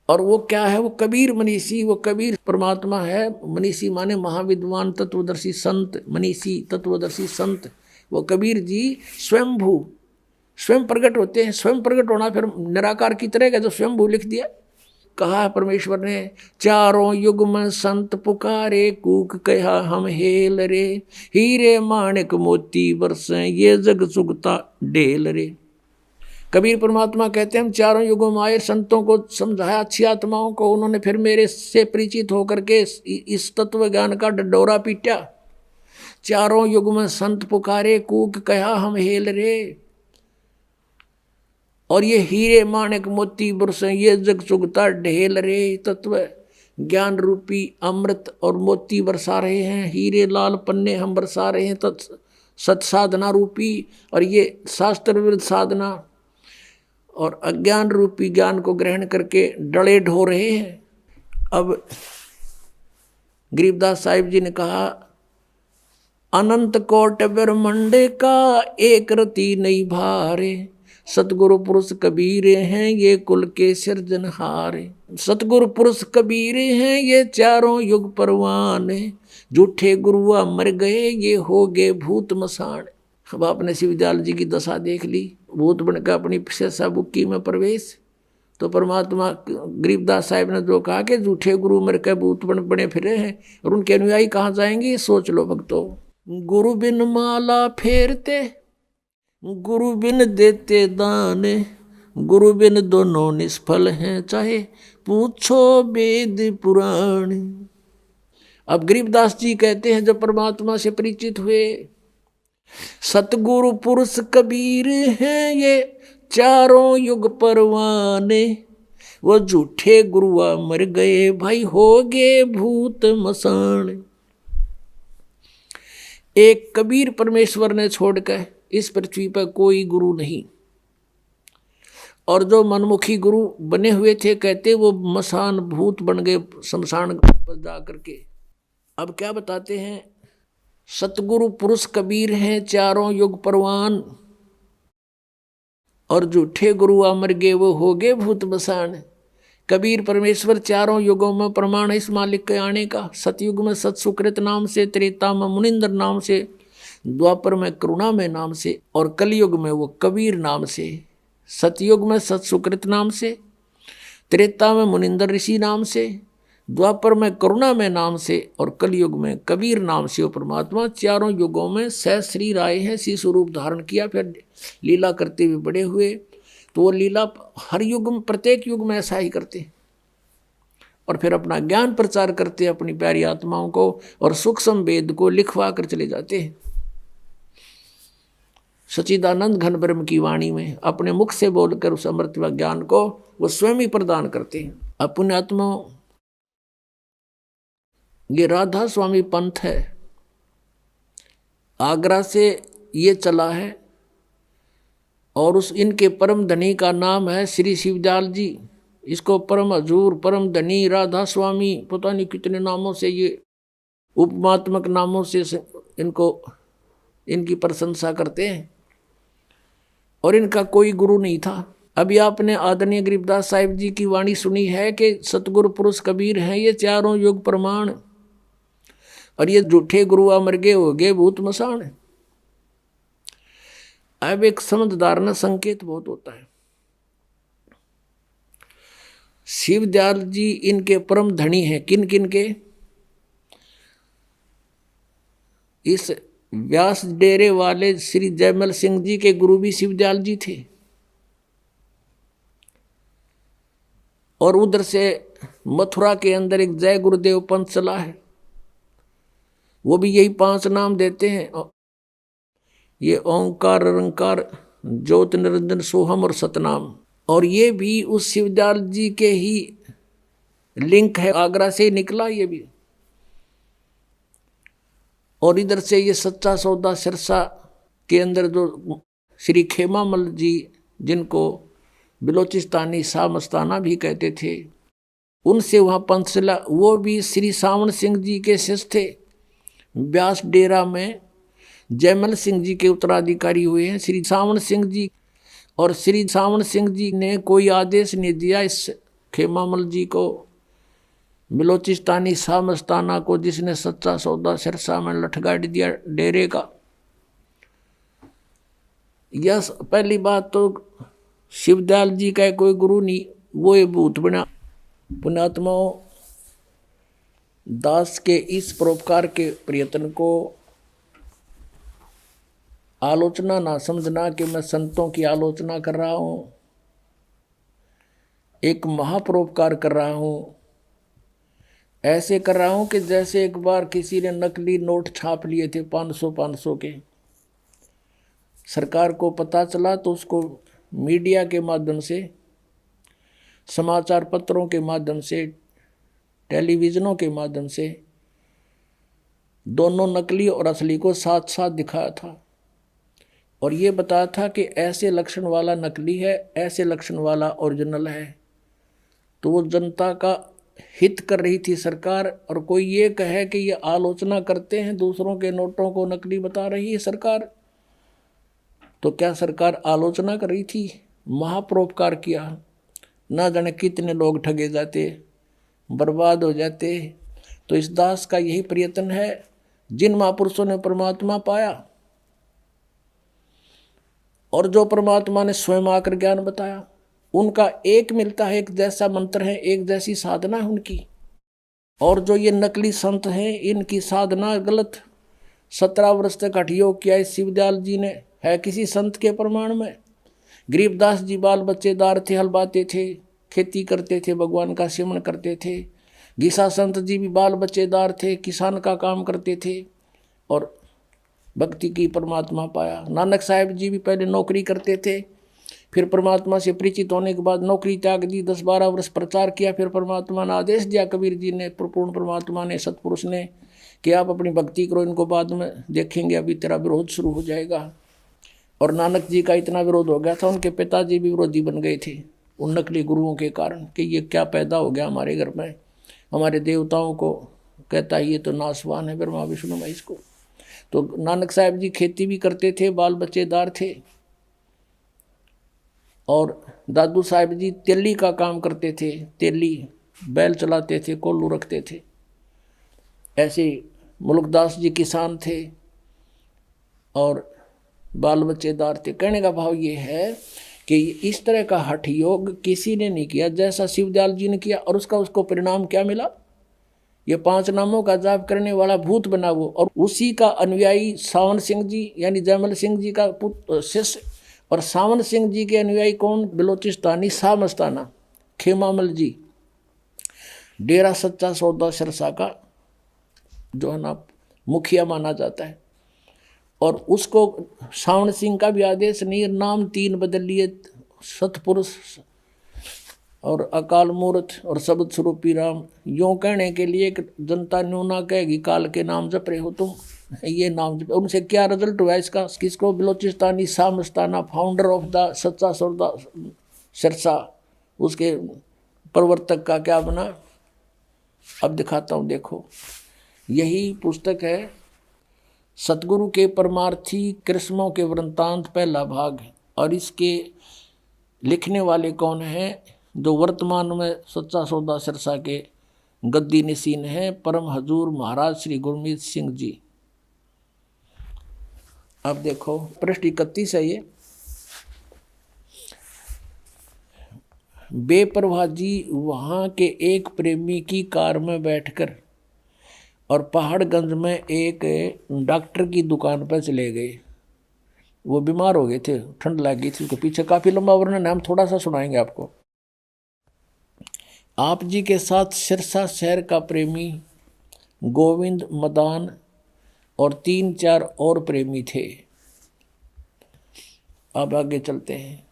Speaker 5: और वो क्या है? वो कबीर मनीषी, वो कबीर परमात्मा है। मनीषी माने महाविद्वान तत्वदर्शी संत, मनीषी तत्वदर्शी संत। वो कबीर जी स्वयंभू, स्वयं प्रकट होते हैं। स्वयं प्रकट होना फिर निराकार की तरह का, जो स्वयंभू लिख दिया। कहा है परमेश्वर ने, चारों युग में संत पुकारे, कूक कहा हम हेल रे, हीरे माणिक मोती बरसें ये जग सुगता ढेल रे। कबीर परमात्मा कहते हैं हम चारों युगों में आए, संतों को समझाया, अच्छी आत्माओं को, उन्होंने फिर मेरे से परिचित होकर के इस तत्व ज्ञान का डंडोरा पीटा। चारों युग में संत पुकारे, कूक कहा हम हेल रे, और ये हीरे माणिक मोती बरसें ये जग सुगता ढेल रे। तत्व ज्ञान रूपी अमृत और मोती बरसा रहे हैं, हीरे लाल पन्ने हम बरसा रहे हैं सत साधना रूपी, और ये शास्त्र विरुद्ध साधना और अज्ञान रूपी ज्ञान को ग्रहण करके डले ढो रहे हैं। अब गरीबदास साहिब जी ने कहा, अनंत कोट ब्रह्मांड का एक रति नहीं भारे, सतगुरु पुरुष कबीर हैं ये कुल के सिरजनहार। सतगुरु पुरुष कबीर हैं ये चारों युग परवान, झूठे गुरुआ मर गए ये हो गए भूत मसान। अब आपने शिवदयाल जी की दशा देख ली, भूत बनकर अपनी शेषा बुक्की में प्रवेश, तो परमात्मा गरीबदास साहिब ने जो कहा कि झूठे गुरु मर के भूत बने फिरे हैं और उनके अनुयायी कहाँ जाएंगे, सोच लो भक्तों। गुरु बिन माला फेरते, गुरु बिन देते दान, गुरु बिन दोनों निष्फल हैं, चाहे पूछो वेद पुराण। अब गरीबदास जी कहते हैं जब परमात्मा से परिचित हुए, सतगुरु पुरुष कबीर हैं ये चारों युग परवाने, वो झूठे गुरुआ मर गए भाई हो गए भूत मसान। एक कबीर परमेश्वर ने छोड़कर इस पृथ्वी पर कोई गुरु नहीं, और जो मनमुखी गुरु बने हुए थे कहते वो मसान भूत बन गए शमशान पर जा करके। अब क्या बताते हैं, सतगुरु पुरुष कबीर हैं चारों युग परवान, और झूठे गुरु अमर गे वो हो गए भूत बसान। कबीर परमेश्वर चारों युगों में प्रमाण है इस मालिक के आने का। सतयुग में सत सुकृत नाम से, त्रेता में मुनिंदर नाम से, द्वापर में करुणा में नाम से, और कलयुग में वो कबीर नाम से। सतयुग में सत सुकृत नाम से, त्रेता में मुनिंदर ऋषि नाम से, द्वापर में करुणा में नाम से, और कलयुग में कबीर नाम से वो परमात्मा चारों युगों में सहस्री आए हैं, शिशु रूप धारण किया, फिर लीला करते हुए बड़े हुए। तो वो लीला हर युग में, प्रत्येक युग में ऐसा ही करते हैं, और फिर अपना ज्ञान प्रचार करते हैं अपनी प्यारी आत्माओं को, और सूक्ष्म वेद को लिखवा कर चले जाते हैं। सच्चिदानंद घन ब्रह्म की वाणी में अपने मुख से बोलकर उस अमृत व ज्ञान को वो स्वयं ही प्रदान करते हैं। अपने आत्माओं, ये राधा स्वामी पंथ है, आगरा से ये चला है, और उस इनके परम धनी का नाम है श्री शिवदयाल जी। इसको परम हजूर, परम धनी, राधा स्वामी, पता नहीं कितने नामों से, ये उपमात्मक नामों से इनको, इनकी प्रशंसा करते हैं, और इनका कोई गुरु नहीं था। अभी आपने आदरणीय गरीबदास साहिब जी की वाणी सुनी है कि सतगुरु पुरुष कबीर हैं ये चारों युग प्रमाण, और ये झूठे गुरु अमर गे हो गए भूत मसान। अब एक समझदार न संकेत बहुत होता है। शिवदयाल जी इनके परम धनी हैं, किन किन के, इस व्यास डेरे वाले श्री जयमल सिंह जी के गुरु भी शिवदयाल जी थे, और उधर से मथुरा के अंदर एक जय गुरुदेव पंथ चला है, वो भी यही 5 नाम देते हैं, ये ओंकार, रंकार, ज्योत, निरंजन, सोहम और सतनाम। और ये भी उस शिवदयाल जी के ही लिंक है, आगरा से ही निकला ये भी। और इधर से ये सच्चा सौदा सिरसा के अंदर जो श्री खेमामल जी, जिनको बिलोचिस्तानी शाह मस्ताना भी कहते थे, उनसे वहाँ पंथ चला। वो भी श्री सावन सिंह जी के शिष्य थे, व्यास डेरा में जयमल सिंह जी के उत्तराधिकारी हुए हैं श्री सावन सिंह जी। और श्री सावन सिंह जी ने कोई आदेश नहीं दिया इस खेमामल जी को, बिलोचिस्तानी शाह मस्ताना को, जिसने सच्चा सौदा सिरसा में लठगाड़ दिया डेरे का। यह पहली बात तो शिवदयाल जी का कोई गुरु नहीं, वो ये भूत बना। पुण्यात्माओं, दास के इस परोपकार के प्रयत्न को आलोचना ना समझना कि मैं संतों की आलोचना कर रहा हूँ, एक महापरोपकार कर रहा हूँ। ऐसे कर रहा हूँ कि जैसे एक बार किसी ने नकली नोट छाप लिए थे 500 के, सरकार को पता चला तो उसको मीडिया के माध्यम से, समाचार पत्रों के माध्यम से, टेलीविज़नों के माध्यम से दोनों नकली और असली को साथ साथ दिखाया था, और ये बताया था कि ऐसे लक्षण वाला नकली है, ऐसे लक्षण वाला ओरिजिनल है। तो वो जनता का हित कर रही थी सरकार। और कोई ये कहे कि ये आलोचना करते हैं, दूसरों के नोटों को नकली बता रही है सरकार, तो क्या सरकार आलोचना कर रही थी? महापरोपकार किया। ना जाने कितने लोग ठगे जाते, बर्बाद हो जाते। तो इस दास का यही प्रयत्न है। जिन महापुरुषों ने परमात्मा पाया और जो परमात्मा ने स्वयं आकर ज्ञान बताया, उनका एक मिलता है, एक जैसा मंत्र है, एक जैसी साधना है उनकी। और जो ये नकली संत हैं इनकी साधना गलत। 17 वर्ष तक हठ योग किया इस शिवदयाल जी ने, है किसी संत के प्रमाण में? गरीबदास जी बाल बच्चेदार थे, हल बाते थे, खेती करते थे, भगवान का सिमरन करते थे। गीसा संत जी भी बाल बच्चेदार थे, किसान का काम करते थे और भक्ति की परमात्मा पाया। नानक साहब जी भी पहले नौकरी करते थे, फिर परमात्मा से परिचित होने के बाद नौकरी त्याग दी, 10-12 वर्ष प्रचार किया, फिर परमात्मा ने आदेश दिया, कबीर जी ने, पूर्ण परमात्मा ने, सतपुरुष ने, कि आप अपनी भक्ति करो, इनको बाद में देखेंगे, अभी तेरा विरोध शुरू हो जाएगा। और नानक जी का इतना विरोध हो गया था, उनके पिताजी भी विरोधी बन गए थे उन नकली गुरुओं के कारण, कि ये क्या पैदा हो गया हमारे घर में, हमारे देवताओं को कहता है ये तो नासवान है, ब्रह्मा विष्णु महेश को। तो नानक साहब जी खेती भी करते थे, बाल बच्चेदार थे। और दादू साहब जी तेली का काम करते थे, तेली बैल चलाते थे, कोल्लू रखते थे। ऐसे मुल्कदास जी किसान थे और बाल बच्चेदार थे। कहने का भाव ये है कि इस तरह का हठ योग किसी ने नहीं किया जैसा शिवदयाल जी ने किया। और उसको परिणाम क्या मिला? ये 5 नामों का जाप करने वाला भूत बना वो, और उसी का अनुयायी सावन सिंह जी यानी जयमल सिंह जी का पुत्र शिष्य, और सावन सिंह जी के अनुयायी कौन? बलोचिस्तानी शाह मस्ताना खेमामल जी, डेरा सच्चा सौदा सिरसा का जो है ना मुखिया माना जाता है। और उसको सावन सिंह का भी आदेश नहीं, नाम 3 बदल लिए, सतपुरुष और अकाल मूर्त और शब्द स्वरूपी राम। यूँ कहने के लिए कि जनता न्यू ना कहेगी काल के नाम जप रहे हो तुम, ये नाम जप। उनसे क्या रिजल्ट हुआ इसका? किसको? बलोचिस्तानी शाह मस्ताना, फाउंडर ऑफ द सच्चा सौदा सिरसा, उसके प्रवर्तक का क्या बना? अब दिखाता हूँ, देखो। यही पुस्तक है सतगुरु के परमार्थी कृष्णों के वृंतांत, पहला भाग। और इसके लिखने वाले कौन हैं? जो वर्तमान में सच्चा सौदा सिरसा के गद्दी नशीन हैं, परम हजूर महाराज श्री गुरमीत सिंह जी। अब देखो पृष्ठ 31 है ये। बेपरवाह जी वहाँ के एक प्रेमी की कार में बैठकर और पहाड़गंज में एक डॉक्टर की दुकान पर चले गए। वो बीमार हो गए थे, ठंड लग गई थी उसके पीछे, काफ़ी लंबा वर्णन है, हम थोड़ा सा सुनाएंगे आपको। आप जी के साथ सिरसा शहर का प्रेमी गोविंद, मदान और 3-4 और प्रेमी थे। अब आगे चलते हैं।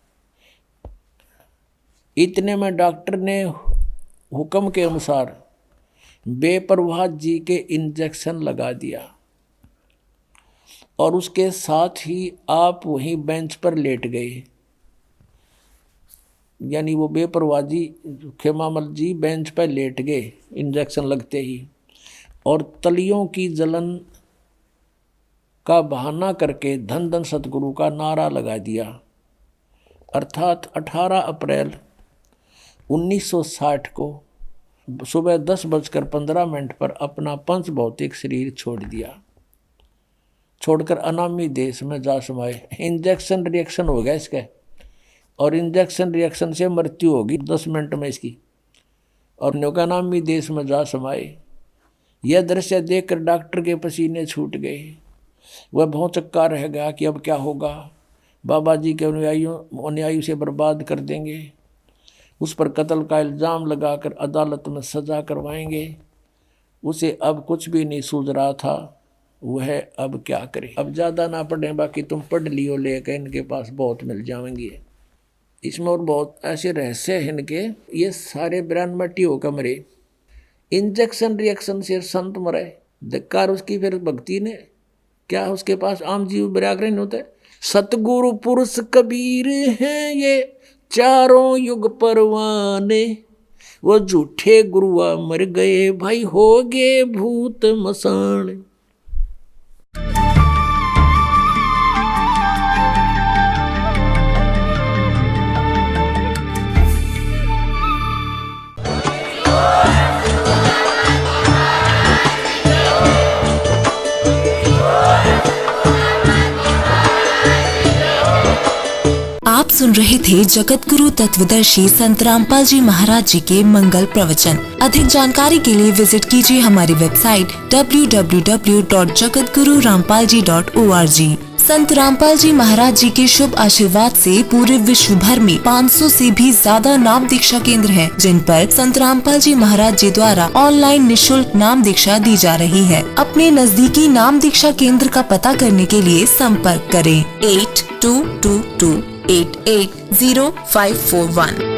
Speaker 5: इतने में डॉक्टर ने हुक्म के अनुसार बेपरवाह जी के इंजेक्शन लगा दिया और उसके साथ ही आप वहीं बेंच पर लेट गए। यानी वो बेपरवाह जी खेमामल जी बेंच पर लेट गए इंजेक्शन लगते ही, और तलियों की जलन का बहाना करके धन धन सतगुरु का नारा लगा दिया। अर्थात 18 अप्रैल 1960 को सुबह 10:15 पर अपना पंच भौतिक शरीर छोड़ दिया, छोड़कर अनामी देश में जा समाये। इंजेक्शन रिएक्शन हो गया इसका, और इंजेक्शन रिएक्शन से मृत्यु होगी 10 मिनट में इसकी, और नौकानामी देश में जा समाये। यह दृश्य देखकर डॉक्टर के पसीने छूट गए। वह भौचक्का रह गया कि अब क्या होगा, बाबा जी के अनुयायी से बर्बाद कर देंगे, उस पर कत्ल का इल्ज़ाम लगाकर अदालत में सज़ा करवाएंगे। उसे अब कुछ भी नहीं सूझ रहा था, वह अब क्या करे। अब ज़्यादा ना पढ़े, बाकी तुम पढ़ लियो, लेकर इनके पास बहुत मिल जाएंगे। इसमें और बहुत ऐसे रहस्य हैं इनके, ये सारे ब्रांड मट्टी होकर मरे। इंजेक्शन रिएक्शन से संत मरे, धिक्कार उसकी फिर भक्ति ने। क्या उसके पास आम जीव व्याकरण होता है? सतगुरु पुरुष कबीर हैं ये चारों युग परवाने, वो झूठे गुरुआ मर गए भाई हो गए भूत मसान।
Speaker 6: आप सुन रहे थे जगत गुरु तत्वदर्शी संत रामपाल जी महाराज जी के मंगल प्रवचन। अधिक जानकारी के लिए विजिट कीजिए हमारी वेबसाइट www.jagatgururampalji.org। संत रामपाल जी महाराज जी के शुभ आशीर्वाद से पूरे विश्व भर में 500 से भी ज्यादा नाम दीक्षा केंद्र हैं, जिन पर संत रामपाल जी महाराज जी द्वारा ऑनलाइन निशुल्क नाम दीक्षा दी जा रही है। अपने नजदीकी नाम दीक्षा केंद्र का पता करने के लिए संपर्क करें 8222880541।